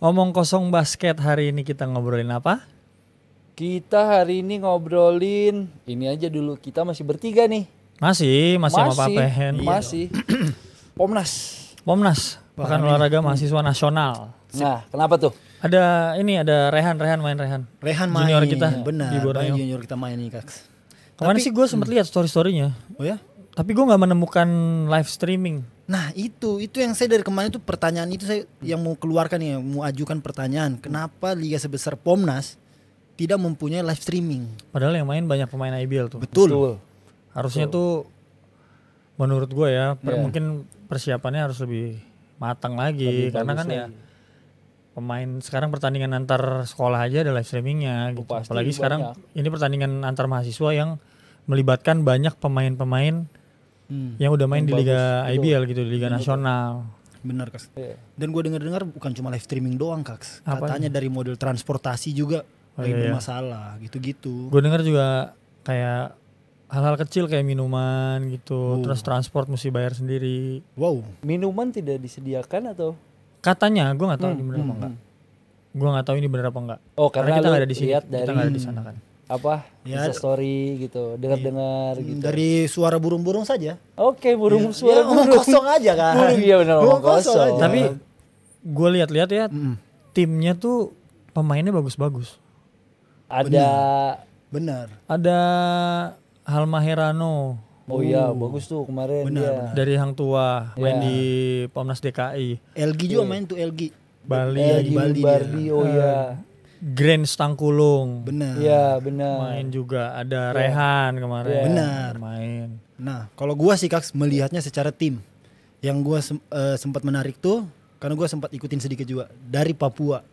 Omong kosong basket, hari ini kita ngobrolin apa? Kita hari ini ngobrolin ini aja dulu. Kita masih bertiga nih. Masih sama Papen. Masih. Pomnas. Pomnas, Pekan Olahraga Mahasiswa Nasional. Nah, kenapa tuh? Ada Rehan main. Rehan main. Junior kita Benar. di Borneo. Junior kita main nih, Kak. Kemarin sih gue sempet lihat story-storynya. Oh ya? Tapi gue nggak menemukan live streaming. Nah itu yang saya dari kemarin itu pertanyaan itu saya yang mau keluarkan ya, mau ajukan pertanyaan. Kenapa liga sebesar Pomnas tidak mempunyai live streaming? Padahal yang main banyak pemain IBL tuh. Betul. Harusnya tuh menurut gue ya, mungkin persiapannya harus lebih matang lagi. Karena kan ya pemain sekarang pertandingan antar sekolah aja ada live streamingnya gitu. Apalagi sekarang ini pertandingan antar mahasiswa yang melibatkan banyak pemain-pemain yang udah main di Liga IBL gitu, di Liga Nasional. Benar, Kak. Dan gue dengar bukan cuma live streaming doang, Kak. Katanya dari model transportasi juga lagi bermasalah gitu-gitu. Gue dengar juga kayak hal-hal kecil kayak minuman gitu, terus transport mesti bayar sendiri. Wow. Minuman tidak disediakan atau? Katanya, gue nggak tahu ini benar apa enggak. Gue nggak tahu ini benar apa enggak. Oh, karena kita nggak ada di sini, lihat kita nggak ada di sana kan. Apa? Ya, story gitu, dengar gitu. Dari suara burung-burung saja. Oke, suara ngomong burung. kosong aja kan. Iya benar, ngomong kosong. Tapi gue lihat-lihat ya, timnya tuh pemainnya bagus-bagus. Benar. Ada Halma Herano. Oh iya, bagus tuh kemarin dia. Dari Hang Tua, main di Pomnas DKI. LG juga main tuh, LG. Bali. Bardi, oh iya. Grand Stangkulung. Benar. Iya, benar. Main juga, ada Rehan kemarin. Benar. Main. Nah, kalau gua sih Kak melihatnya secara tim. Yang gua sempat menarik tuh karena gua sempat ikutin sedikit juga dari Papua.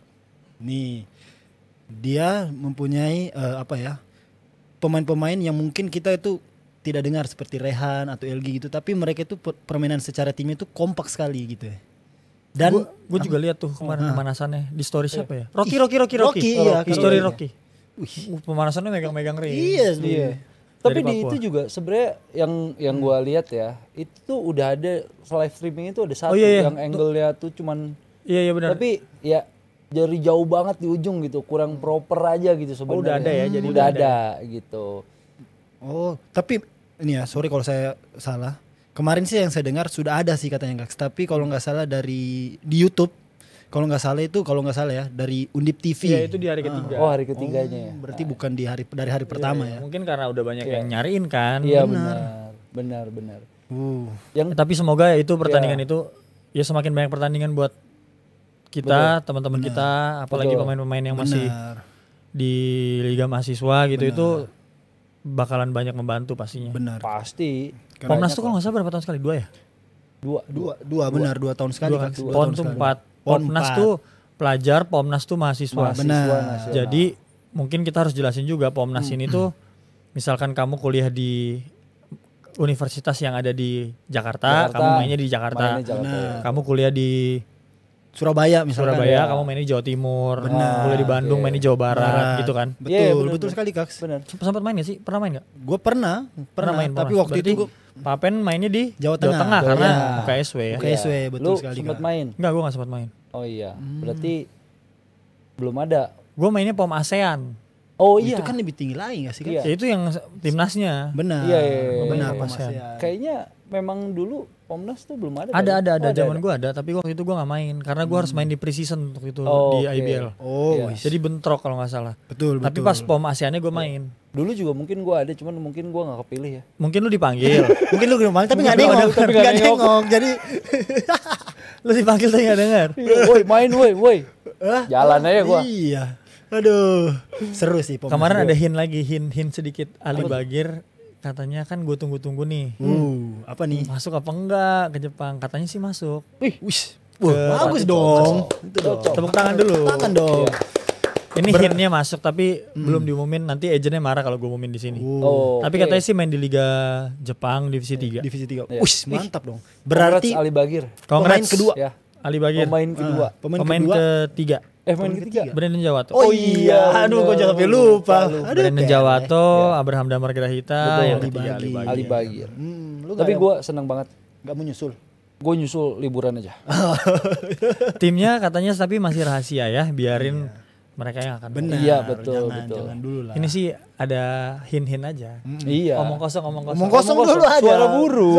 Nih. Dia mempunyai pemain-pemain yang mungkin kita itu tidak dengar seperti Rehan atau LG gitu, tapi mereka itu permainan secara timnya itu kompak sekali gitu ya. Dan gue juga lihat tuh kemarin pemanasannya di story siapa ya? Rocky. Iya, di story Rocky. Pemanasannya megang-megang ring. Iya. Tapi di itu juga sebenarnya yang gua lihat ya, itu udah ada live streaming itu ada satu yang angle-nya tuh cuman Iya benar. Tapi ya dari jauh banget di ujung gitu, kurang proper aja gitu sebenarnya. Udah ada ya, jadi udah ada gitu. Oh, tapi ini ya, sorry kalau saya salah. Kemarin sih yang saya dengar sudah ada sih katanya Kak. Tapi kalau nggak salah di YouTube, kalau nggak salah ya dari Undip TV. Iya itu di hari ketiga. Oh hari ketiganya ya. Berarti bukan dari hari pertama ya. Mungkin karena udah banyak yang nyariin kan. Iya benar. Tapi semoga itu pertandingan itu ya semakin banyak pertandingan buat kita, teman-teman kita, apalagi pemain-pemain yang masih di Liga Mahasiswa gitu itu bakalan banyak membantu pastinya. Benar. Pasti. Pomnas tuh kalau nggak salah berapa tahun sekali? 2 ya? 2 tahun sekali. PON tuh 4. Pomnas tuh pelajar, Pomnas tuh mahasiswa. Benar. Jadi mungkin kita harus jelasin juga Pomnas ini tuh misalkan kamu kuliah di universitas yang ada di Jakarta. Kamu mainnya di Jakarta. Kamu kuliah di Surabaya misalnya. Kamu mainnya di Jawa Timur. Kuliah di Bandung, main di Jawa Barat gitu kan. Betul sekali Kak. Benar. Sempat main gak sih? Pernah main gak? Gue pernah main tapi Pomnas. waktu itu Papen mainnya di Jawa Tengah karena UKSW ya. UKSW betul Lu sekali. sempat main? Enggak, gue gak sempat main. Oh iya. Berarti belum ada. Gue mainnya POM ASEAN. Oh iya. Itu kan lebih tinggi lagi gak sih Kak? Iya. Ya itu yang timnasnya. Benar. Iya. Benar Iya. Pomnas. Kayaknya memang dulu Pomnas tuh belum ada. Ada zaman gue ada, tapi waktu itu gue nggak main karena gue harus main di preseason waktu itu di IBL. Oh, jadi bentrok kalau nggak salah. Betul. Tapi pas POM ASEAN-nya gue main. Dulu juga mungkin gue ada, cuman mungkin gue nggak kepilih ya. Mungkin lu dipanggil. Mungkin lu kemarin tapi nggak nengok. Jadi Lu dipanggil tapi nggak dengar. Woi main woi. Jalan aja gue. Iya. Aduh, seru sih Pomnas. Kemarin ada hint sedikit Ali Bagir. Katanya kan gue tunggu-tunggu nih. Apa nih? Masuk apa enggak ke Jepang? Katanya sih masuk. Bagus dong. Tepuk tangan dulu. Tangan dong. Ini hintnya masuk tapi belum diumumin. Nanti agentnya marah kalau gue umumin di sini. Tapi katanya sih main di Liga Jepang Divisi 3. Divisi 3. Iya. Mantap dong. Berarti Ali Bagir. pemain kedua. Ya. Ali Bagir. Pemain kedua. Pemain ketiga. main ketiga. Brandon Jawato. Oh iya, aduh gue jangan sampai lupa. Aduh, Brandon Jawato, Abraham Damar Grahita, Betul. yang ketiga Ali Bagir. Lu Tapi gue seneng banget. gak mau nyusul. Gue nyusul liburan aja. Timnya katanya tapi masih rahasia ya, biarin mereka yang akan. Benar. Iya, betul. Jangan dulu lah. Ini sih ada hin-hin aja. Iya. Omong kosong. Ngomong kosong dulu aja. Suara burung.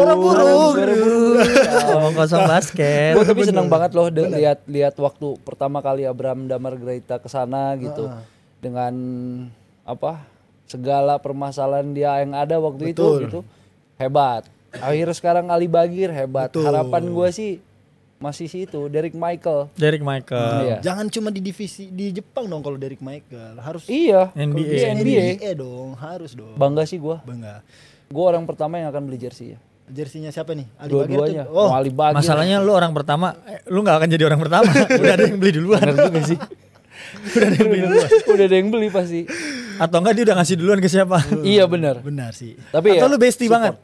Omong kosong basket. Gue tapi seneng banget loh lihat waktu pertama kali Abraham Damar Grahita kesana gitu. Dengan apa? Segala permasalahan dia yang ada waktu itu gitu. Hebat. Akhirnya sekarang Ali Bagir hebat. Harapan gue sih masih situ, Derek Michael. Iya. Jangan cuma di divisi di Jepang dong kalau Derek Michael. Harus Iya. NBA. dong, harus dong. Bangga sih gue. Bangga. Gue orang pertama yang akan beli jersey ya. Jersinya siapa nih? Ali Bagir Dua-duanya. tuh? Oh, Ali Bagir. Masalahnya lu orang pertama, lu nggak akan jadi orang pertama. Udah ada yang beli duluan. Bener juga sih. Udah ada yang beli duluan. Udah ada yang beli pasti. Atau enggak dia udah ngasih duluan ke siapa? Iya benar. benar sih. Tapi Atau ya, lu bestie banget?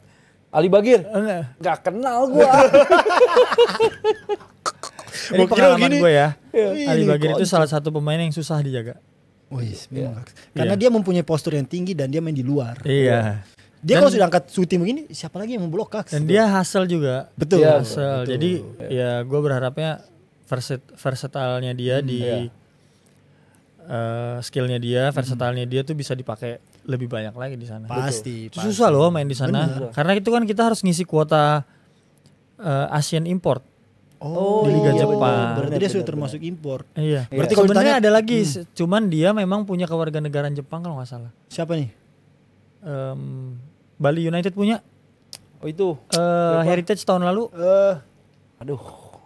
Ali Bagir? Enggak. Gak kenal gua. Ini pengalaman gue ya. Iya. Ali Bagir itu salah satu pemain yang susah dijaga. Wih, memang. Karena dia mempunyai postur yang tinggi dan dia main di luar. Iya. Dia kalau sudah angkat shooting begini, siapa lagi yang memblok Kaks? Dan dia hustle juga. Betul. Iya, Hustle. Jadi ya gue berharapnya versatilnya dia di skillnya dia, versatilnya dia tuh bisa dipakai lebih banyak lagi di sana. Pasti. Itu susah loh main di sana. Karena itu kan kita harus ngisi kuota Asian import. Oh, di Liga iya, Jepang. Berarti dia sudah termasuk impor. Iya. Berarti kalau Sebenarnya ditanya- ada lagi, cuman dia memang punya kewarganegaraan Jepang kalau nggak salah. Siapa nih? Bali United punya Oh itu. Heritage tahun lalu. Aduh.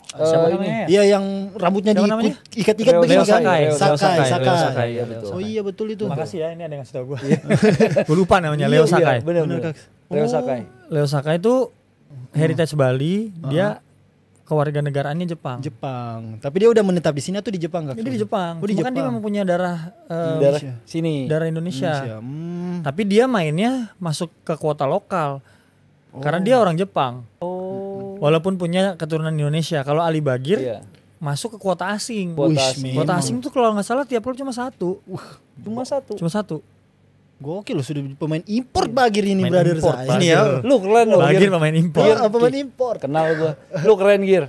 Siapa ini. namanya? Iya yang rambutnya Siapa namanya? ikat-ikat Leo begini kan? Sakai. Sakai. Iya betul. Oh iya betul itu. Makasih ya, ini ada yang ngasih tau gue. Gue lupa namanya, Leo Sakai. Bener. Kaks. Leo Sakai. Leo Sakai itu Heritage Bali, dia kewarganegaraannya Jepang. Jepang. Tapi dia udah menetap di sini atau di Jepang Kaks? Jadi di Jepang. Oh, di Cuma kan dia Jepang. memang punya darah Darah sini. darah Indonesia. Indonesia. Tapi dia mainnya masuk ke kuota lokal. Karena dia orang Jepang. Oh. Walaupun punya keturunan Indonesia. Kalau Ali Bagir Iya. masuk ke kuota asing. Kuota Wih, asing. Kuota memang. asing tuh kalau nggak salah tiap klub cuma satu. Cuma satu. Cuma satu. Gokil loh, sudah pemain import Bagir ini Main brother import, saya. Bagir. Ini ya. Lu keren loh. Bagir Gir. pemain impor. Pemain import. Kenal gua. Lu keren Gir.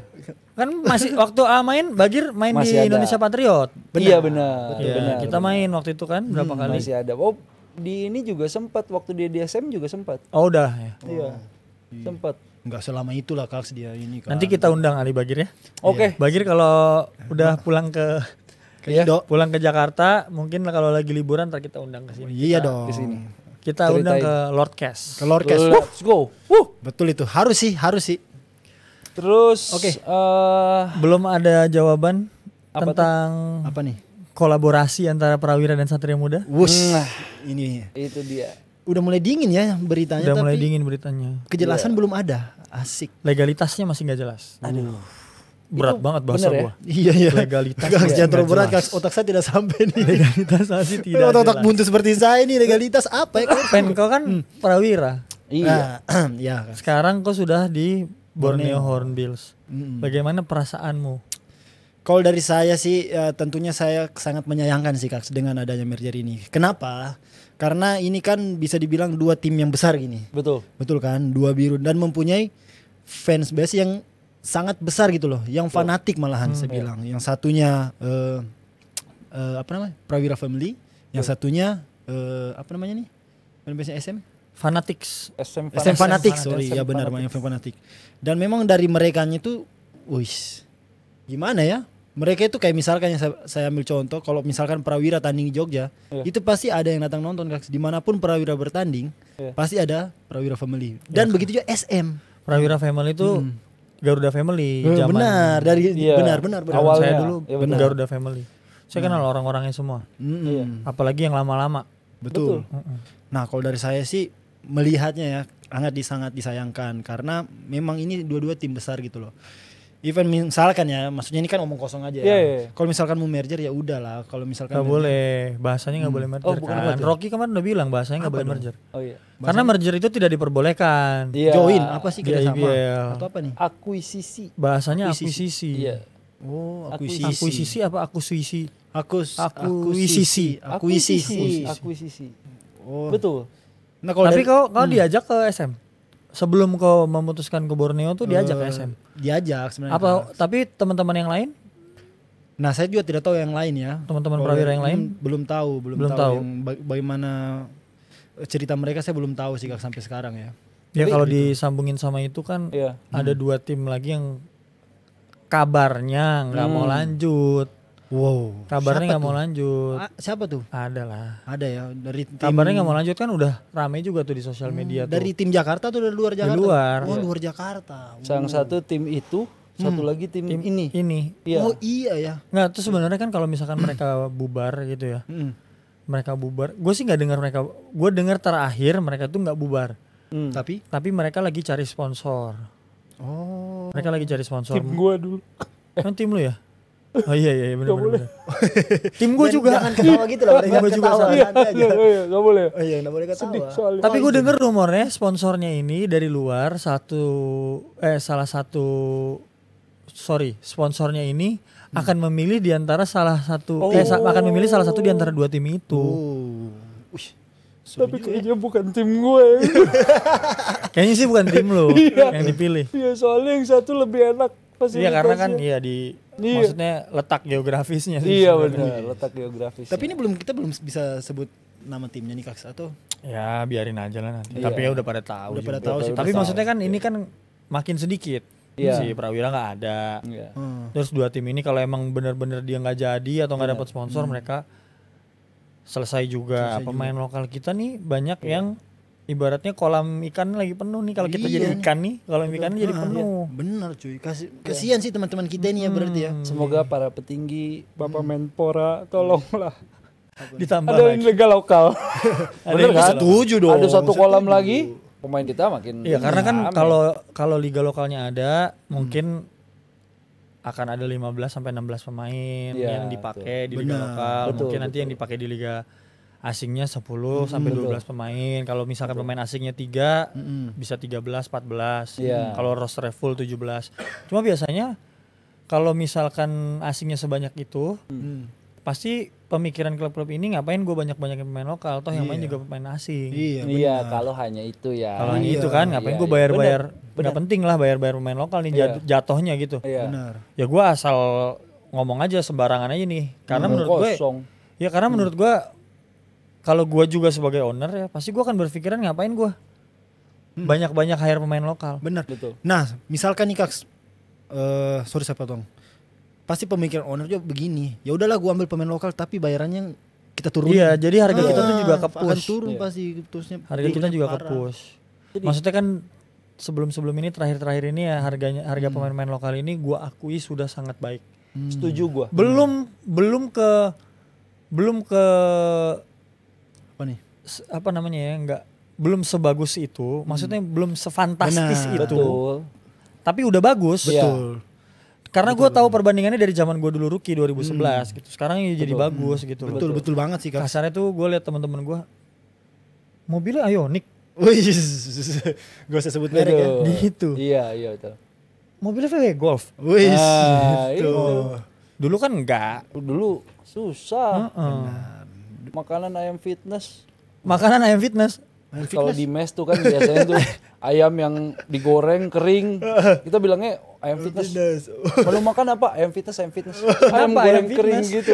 Kan masih waktu main Bagir main Masih di ada. Indonesia Patriot. Iya benar. Iya, Benar. kita main waktu itu kan berapa kali? Masih ada. Oh, di ini juga sempat waktu dia di SM juga sempat. Oh udah ya. Iya. Sempat. Enggak selama itulah Kaks dia ini kan. Nanti kita undang Ali Bagir ya. Oke. Bagir kalau udah pulang ke Ke Indo. pulang ke Jakarta, mungkin kalau lagi liburan ntar kita undang ke Oh, sini. iya dong. Ke sini. Kita undang ke Lord Cash. Ke Lord Cash. Let's go. Betul itu. Harus sih. Terus Oke. Belum ada jawaban Apa tentang Apa nih? kolaborasi antara Prawira dan Satria Muda. Wush. Nah. Ini itu dia. udah mulai dingin ya beritanya Udah tapi mulai dingin beritanya. kejelasan belum ada. Asik. Legalitasnya masih nggak jelas. Aduh. Berat Itu banget bahasa bener ya? gua. Iya iya. Legalitas Kaks masih jangan terlalu nggak berat jelas. Kaks. Otak saya tidak sampai nih. Legalitas masih tidak Otak-otak jelas. buntu seperti saya nih legalitas apa ya? Penko kan Prawira. Iya. Iya Kaks. Sekarang kau sudah di Borneo Hornbills. Bagaimana perasaanmu? Kalau dari saya sih tentunya saya sangat menyayangkan sih Kaks dengan adanya merger ini. Kenapa? Karena ini kan bisa dibilang dua tim yang besar gini. Betul. Betul kan? Dua biru dan mempunyai fans base yang sangat besar gitu loh, yang fanatik malahan saya bilang. Yang satunya apa namanya? Prawira Family, yang satunya apa namanya nih? Fanbase SM? Fanatics. SM SM Fanatic, Fanatic. sorry, SM ya benar Fanatic. FM Fanatic. Dan memang dari mereka itu, wis, gimana ya? Mereka itu kayak misalkan yang saya ambil contoh, kalau misalkan Prawira tanding di Jogja, itu pasti ada yang datang nonton Kaks. Dimanapun Prawira bertanding, pasti ada Prawira Family. Dan begitu juga SM. Prawira Family itu Garuda Family. Zaman Benar, dari Iya. benar. Awalnya. saya dulu Ya, benar. Garuda Family. Saya kenal orang-orangnya semua. Apalagi yang lama-lama. Betul. Nah, kalau dari saya sih melihatnya ya sangat disayangkan karena memang ini dua-dua tim besar gitu loh. Even misalkan ya, maksudnya ini kan omong kosong aja ya. Iya, iya. Kalau misalkan mau merger ya udahlah. Kalau misalkan Gak boleh, bahasanya gak boleh merger Oh, bukan kan. merger. Rocky kemarin udah bilang bahasanya gak boleh merger. Oh iya. Karena merger itu tidak diperbolehkan. Iya. join apa sih Di kerjasama IBL. atau apa nih? Akuisisi. Bahasanya akuisisi. Iya. Oh, Akuisisi. Akuisisi apa akuisisi? Akuisisi. Akuisisi. Oh. Betul. Nah, kalau Tapi dari- kau diajak ke SM. Sebelum kau memutuskan ke Borneo tuh diajak ke SM. diajak sebenarnya. Apa tapi teman-teman yang lain? Nah, saya juga tidak tahu yang lain ya. Teman-teman Kalau prawira yang lain? belum tahu, Belum tahu. yang bagaimana cerita mereka saya belum tahu sih Kak sampai sekarang ya. Ya Tapi- kalau disambungin sama itu kan Iya. ada 2 tim lagi yang kabarnya nggak mau lanjut. Wow. Kabarnya Siapa nggak mau tuh? lanjut. Siapa tuh? Ada lah. Ada ya dari tim Kabarnya nggak mau lanjut kan udah rame juga tuh di sosial media tuh. dari tim Jakarta tuh dari luar Jakarta. luar. Oh, luar Jakarta. Yang satu tim itu, satu lagi tim ini. Ini. Iya. Oh iya ya. Nggak tuh sebenarnya kan kalau misalkan mereka bubar gitu ya. Mereka bubar. Gue sih nggak dengar mereka. Gue dengar terakhir mereka tuh nggak bubar. Tapi mereka lagi cari sponsor. Oh. Mereka lagi cari sponsor. Tim gua dulu. Kan tim lu ya? Oh iya benar. Tim gue juga. Jangan ketawa gitu lah, jangan Gua juga ketawa sama. santai aja. Iya, enggak boleh. Oh iya, enggak boleh ketawa. Sedih soalnya. Tapi gue denger rumornya sponsornya ini dari luar sponsornya ini akan memilih di antara akan memilih salah satu di antara 2 tim itu. Oh. Wih. Tapi kayaknya bukan tim gue. Kayaknya sih bukan tim lo yang dipilih. Iya, soalnya yang satu lebih enak fasilitasnya. Iya karena kan iya Iya. maksudnya letak geografisnya sih. Iya sebenarnya. benar, letak geografis. Tapi ini kita belum bisa sebut nama timnya nih Kak atau Ya biarin aja lah nanti. Iya. Tapi ya udah pada tahu. Udah pada juga. tahu sih, Tapi udah maksudnya kan ini kan makin sedikit. Iya. Si Prawira nggak ada. Iya. Terus 2 tim ini kalau emang bener-bener dia nggak jadi atau nggak dapat sponsor mereka selesai juga. Pemain lokal kita nih banyak yang ibaratnya kolam ikan lagi penuh nih kalau kita jadi ikan nih, kolam ikan jadi penuh. bener cuy. Kasihan sih teman-teman kita ini ya berarti ya. Semoga para petinggi, Bapak Menpora, tolonglah. Ditambah Ada lagi. liga lokal. Bener kan? Setuju dong. Ada satu kolam lagi, pemain kita makin. Iya karena kan rame. kalau liga lokalnya ada mungkin akan ada 15 sampai 16 pemain Iya, yang dipakai di liga Benar. lokal. Betul, Mungkin nanti yang dipakai di liga asingnya 10 sampai 12 pemain. Kalau misalkan pemain asingnya 3 bisa 13, 14. Iya. Kalau roster full 17. Cuma biasanya kalau misalkan asingnya sebanyak itu pasti pemikiran klub-klub ini ngapain gue banyak-banyakin pemain lokal toh yang main juga pemain asing. Iya. Iya, kalau hanya itu ya. Kalau ini itu kan ngapain gue bayar-bayar, nggak penting lah bayar-bayar pemain lokal nih jatuhnya gitu. Iya. Benar. Ya gue asal ngomong aja sembarangan aja nih, karena menurut gue, Kosong. ya karena menurut gue kalau gue juga sebagai owner ya pasti gue akan berpikiran ngapain gue banyak-banyak hire pemain lokal. Benar. Betul. Nah, misalkan nih Kak, sorry saya potong. Pasti pemikiran owner juga begini. Ya udahlah gua ambil pemain lokal tapi bayarannya kita turunin. Iya, jadi harga kita tuh juga akan ke-push. turun Iya. pasti terusnya. Harga kita juga ke-push. Maksudnya kan sebelum ini terakhir-terakhir ini ya harga pemain-pemain lokal ini gue akui sudah sangat baik. Setuju gua. Belum ke Apa nih? apa namanya ya, belum sebagus itu, maksudnya belum sefantastis Benar. itu. Betul. Tapi udah bagus. Iya. Betul. Karena gue tahu perbandingannya dari zaman gue dulu rookie 2011 gitu. Sekarang ya jadi bagus gitu loh. Betul banget sih Kak. Kasarnya tuh gue lihat teman-teman gue mobilnya Ioniq Wih, gak usah sebut merek ya. Betul. gitu. Iya, iya betul. Mobilnya VW Golf. Wih, Nah, gitu. Dulu kan enggak. Dulu susah. Heeh. Makanan ayam fitness. Makanan ayam fitness. Kalau di mes tuh kan biasanya tuh ayam yang digoreng kering. Kita bilangnya ayam fitness. Mau makan apa? Ayam fitness, ayam fitness. Ayam Kenapa goreng ayam kering fitness? gitu.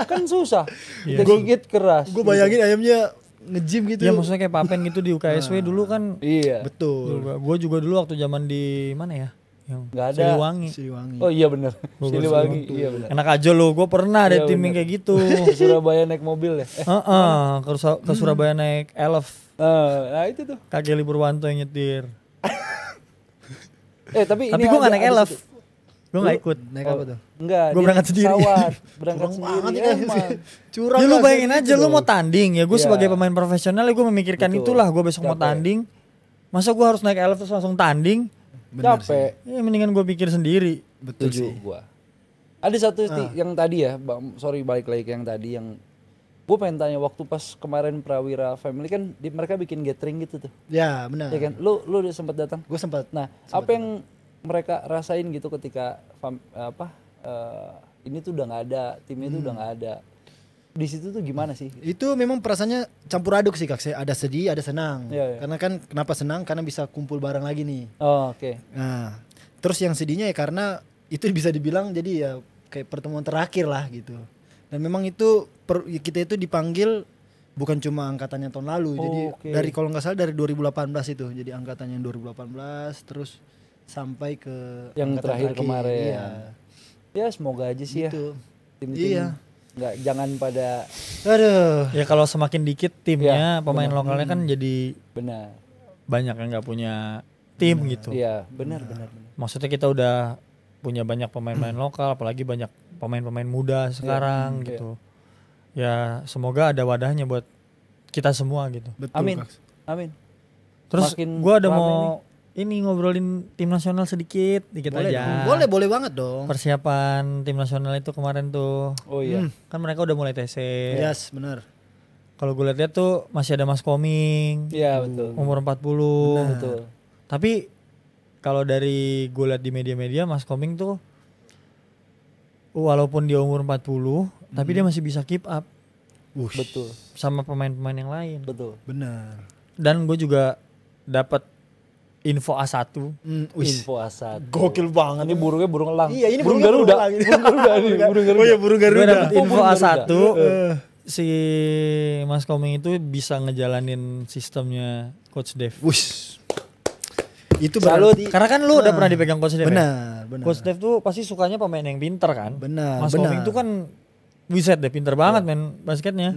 Kan susah. Kita gigit keras. Gue bayangin ayamnya nge-gym gitu. Ya maksudnya kayak Papen gitu di UKSW dulu kan. Iya. Betul. Gue juga dulu waktu zaman di mana ya? Yang Nggak ada. Siliwangi. Siliwangi. Oh iya benar. Gua Siliwangi. Iya benar. Enak aja lo, gue pernah ada Iya, tim yang bener. kayak gitu. Ke Surabaya naik mobil ya. Heeh, ke Surabaya naik Elf. Nah itu tuh. Kakek Liburwanto yang nyetir. Tapi Tapi ini gue gak ada- naik ada Elf. satu- Gue gak ikut. Naik apa tuh? Enggak. Gua dia berangkat sendiri. pesawat. Berangkat Curang sendiri banget ya. emang. Curang Ya lu lah, bayangin kayak aja gitu lu loh. mau tanding ya. Gue Iya. sebagai pemain profesional ya gue memikirkan Betul. itulah. Gue besok mau Capek. tanding. Masa gue harus naik Elf terus langsung tanding? Benar Capek. Ya mendingan gue pikir sendiri. Betul Setuju sih. gua. Ada satu yang tadi ya, sorry balik lagi ke yang tadi yang gue pengen tanya waktu pas kemarin Prawira Family kan mereka bikin gathering gitu tuh. Ya, benar. Ya kan? Lu udah sempat datang? Gue sempat. Nah, apa yang mereka rasain gitu ketika ini tuh udah nggak ada, timnya tuh udah nggak ada. Di situ tuh gimana sih? Itu memang perasaannya campur aduk sih Kak. Ada sedih, ada senang. Iya. Karena kan kenapa senang? Karena bisa kumpul bareng lagi nih. Oh, oke. Nah, terus yang sedihnya ya karena itu bisa dibilang jadi ya kayak pertemuan terakhir lah gitu. Dan memang itu kita itu dipanggil bukan cuma angkatannya tahun lalu. Jadi dari kalau nggak salah dari 2018 itu. Jadi angkatannya 2018 terus sampai ke yang terakhir kemarin. Iya. Ya semoga aja sih gitu. Ya. Tim-tim nggak jangan pada. Aduh. Ya kalau semakin dikit timnya, pemain benar. lokalnya kan jadi Benar. banyak yang nggak punya tim gitu. Iya, benar. Maksudnya kita udah punya banyak pemain-pemain lokal, apalagi banyak pemain-pemain muda sekarang gitu. Ya semoga ada wadahnya buat kita semua gitu. Betul, Amin. Kak. Amin. Terus Makin gue ada rame mau ini ngobrolin tim nasional dikit Boleh aja. dong. Boleh banget dong. Persiapan tim nasional itu kemarin tuh. Oh iya. Kan mereka udah mulai TC. Yes, benar. Kalau gue lihat tuh masih ada Mas Koming. Iya, betul. Umur 40. Betul. Tapi kalau dari gue lihat di media-media Mas Koming tuh walaupun dia umur 40, tapi dia masih bisa keep up Betul. sama pemain-pemain yang lain. Betul. Benar. Dan gue juga dapat info A1. Info A1. Gokil banget. Ini burungnya burung elang. Iya, ini burung burungnya Garuda. burung elang. Burung Garuda ini, burung Garuda. Oh iya, burung Gue Garuda. dapat info burung A1. Garuda. Si Mas Koming itu bisa ngejalanin sistemnya Coach Dev. Wush. Itu Salut. berarti Karena kan lu udah pernah dipegang Coach Dev. benar, benar. Coach Dev tuh pasti sukanya pemain yang pinter kan. Benar, Mas benar. Koming tuh kan wiset deh, pinter banget main basketnya.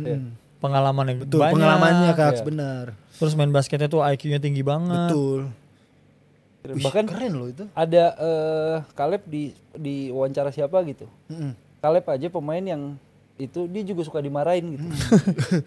Pengalaman yang Betul, banyak. pengalamannya Kak, Iya. benar. Terus main basketnya tuh IQ-nya tinggi banget. Betul. Wih, Bahkan keren loh itu. ada Caleb di wawancara siapa gitu. Mm-mm. Caleb aja pemain yang itu dia juga suka dimarahin gitu.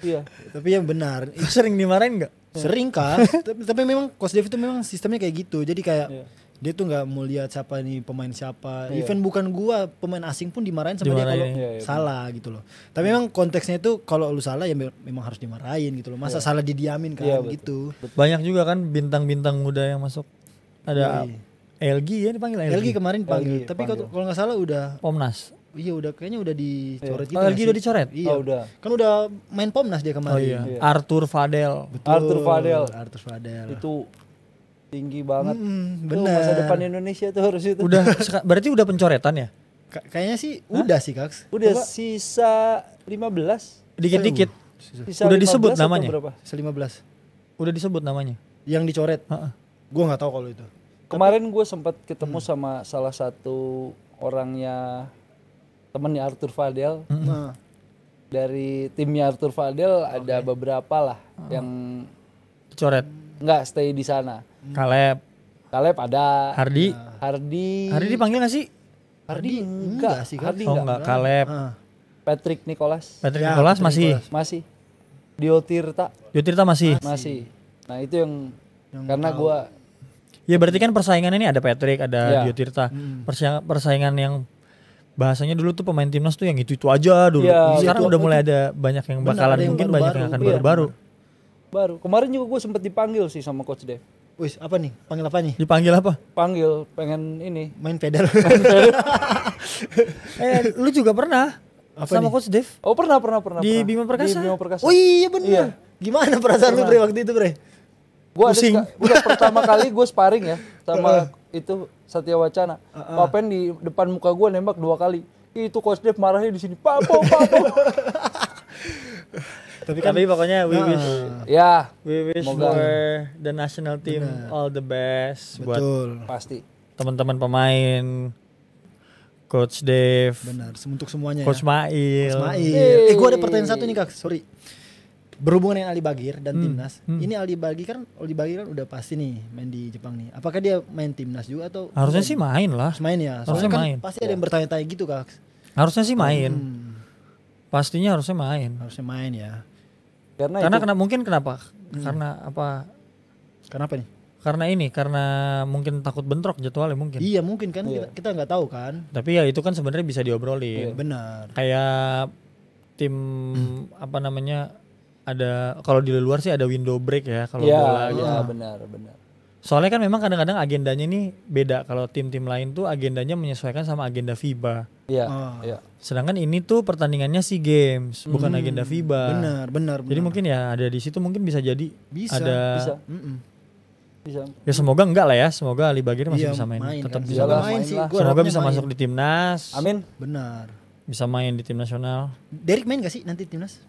Iya. Tapi yang benar, Lu sering dimarahin gak? sering Kak. tapi memang Coach Dev itu memang sistemnya kayak gitu. Jadi kayak Iya. dia tuh nggak mau lihat siapa nih pemain siapa. Iya. Even bukan gua, pemain asing pun dimarahin sama dia kalau Iya, iya, salah gitu loh. Tapi memang konteksnya itu kalau lu salah ya memang harus dimarahin gitu loh. Masa salah didiamin kan Iya, betul. gitu. Banyak juga kan bintang-bintang muda yang masuk. Ada LG ya dipanggil LG kemarin panggil, LG tapi panggil. kalau nggak salah udah Pomnas. iya udah kayaknya udah dicoret gitu. Oh, nggak LG sih? udah dicoret? Iya. Oh, udah. Kan udah main Pomnas dia kemarin. Oh iya. Arthur Fadel. Betul. Arthur Fadel. Arthur Fadel. Itu tinggi banget. Tuh, benar. masa depan Indonesia tuh harus itu. Udah berarti udah pencoretan ya? Kayaknya sih udah sih Kak. Udah sisa 15. Dikit-dikit. Sisa Udah 15 disebut atau namanya? berapa? 15 Udah disebut namanya. yang dicoret. Heeh. Gua nggak tahu kalau itu. Kemarin gue sempat ketemu sama salah satu orangnya temennya Arthur Fadel. Nah, Dari timnya Arthur Fadel ada beberapa lah yang Coret. nggak stay di sana. Caleb. Caleb ada, Hardi. Hardi Dipanggil gak sih? Hardi enggak sih, Kak. Hardi Oh enggak. enggak, Caleb. ah. Patrick Nicholas Patrick Ya, Nicholas Patrick masih. Nicholas. masih. Dio Tirta Yotirta masih. masih. Nah itu yang karena gua Ya berarti kan persaingan ini ada Patrick, ada Ya. Yotirta. Persaingan yang bahasanya dulu tuh pemain timnas tuh yang itu aja dulu. Ya, Sekarang itu- udah mulai ada banyak yang Benar, bakalan ada yang mungkin banyak yang baru-baru. akan Iya. baru-baru. baru kemarin juga gue sempet dipanggil sih sama Coach Dev. Wih, apa nih? Panggil apa nih? Dipanggil apa? Panggil pengen ini. Main pedal. Lu juga pernah Apa sama nih? Coach Dev Oh pernah. di Bima Perkasa. Di Bima Perkasa. Oh iya benar. Iya. Gimana perasaan lu Bre waktu itu Bre? Gue Pusing. pertama kali gue sparring ya sama itu Satya Wacana. Papen di depan muka gue nembak 2 kali. Itu Coach Dev marahnya di sini. Papo. Tapi pokoknya we Ya, wish Semoga. for the national team all the best buat Betul. pasti. teman-teman pemain, Coach Dev, Benar, untuk semuanya Coach ya. Mail. Ismail. Gua ada pertanyaan satu nih Kak, sorry. Berhubungan dengan Ali Bagir dan timnas. Ini Ali Bagir kan udah pasti nih main di Jepang nih. Apakah dia main timnas juga atau Harusnya sih main lah. harus main ya? Harusnya Soalnya kan main. pasti ada yang bertanya-tanya gitu Kak. Harusnya sih main. Pastinya harusnya main. Harusnya main ya. Karena mungkin kenapa? Karena apa? Kenapa nih? Karena mungkin takut bentrok jadwalnya mungkin. Iya mungkin kan kita nggak tahu kan. Tapi ya itu kan sebenarnya bisa diobrolin. Benar. Kayak tim apa namanya ada kalau di luar sih ada window break ya kalau bola gitu. Ya, benar. Soalnya kan memang kadang-kadang agendanya ini beda. Kalau tim-tim lain tuh agendanya menyesuaikan sama agenda FIBA. Iya, Oh. iya. Sedangkan ini tuh pertandingannya SEA Games, bukan agenda FIBA. Benar. Jadi mungkin ya ada di situ mungkin bisa jadi Bisa, ada Bisa. Mm-mm. Bisa. ya semoga enggak lah ya, semoga Ali Bagir masih Iya, bisa main, tetap kan. bisa Iyalah, main. main main sih. lah. Gua Semoga harapnya bisa main. masuk di timnas, Amin. Benar. bisa main di tim nasional. Derek main gak sih nanti timnas?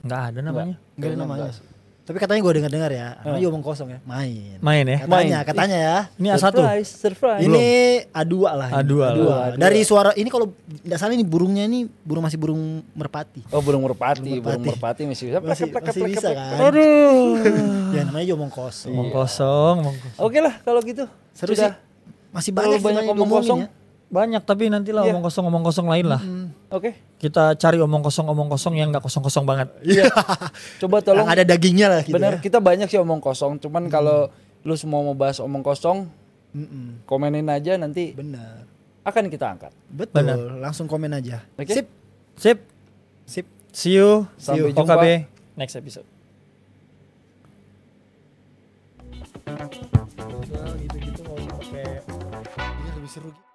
Enggak ada namanya. Enggak ada namanya. Enggak. Tapi katanya gue dengar ya, namanya omong kosong ya, main. Main ya. Katanya ya. Ini A1. Surprise. Ini A2 lah. ini. A2 lah. Dari suara ini kalau tidak salah ini burungnya ini masih burung merpati. Oh, burung merpati. Burung Burung merpati masih bisa. Masih bisa kan. Aduh. Ya namanya juga omong kosong. Omong kosong, omong kosong. Oke lah kalau gitu. Seru Sudah. sih. Masih Terlalu banyak banyak sebenarnya omong diomongin kosong. ya. Banyak tapi nantilah Iya. omong kosong lain lah. Oke. Kita cari omong kosong yang enggak kosong banget. Iya. Coba tolong. Yang ada dagingnya lah gitu. Bener, Ya. kita banyak sih omong kosong. Cuman kalau lu semua mau bahas omong kosong, komenin aja nanti Benar. akan kita angkat. Betul. Benar. Langsung komen aja. Oke. Sip. Sip. Sip. See you. Sampai jumpa. OKB next episode. Ini lebih seru.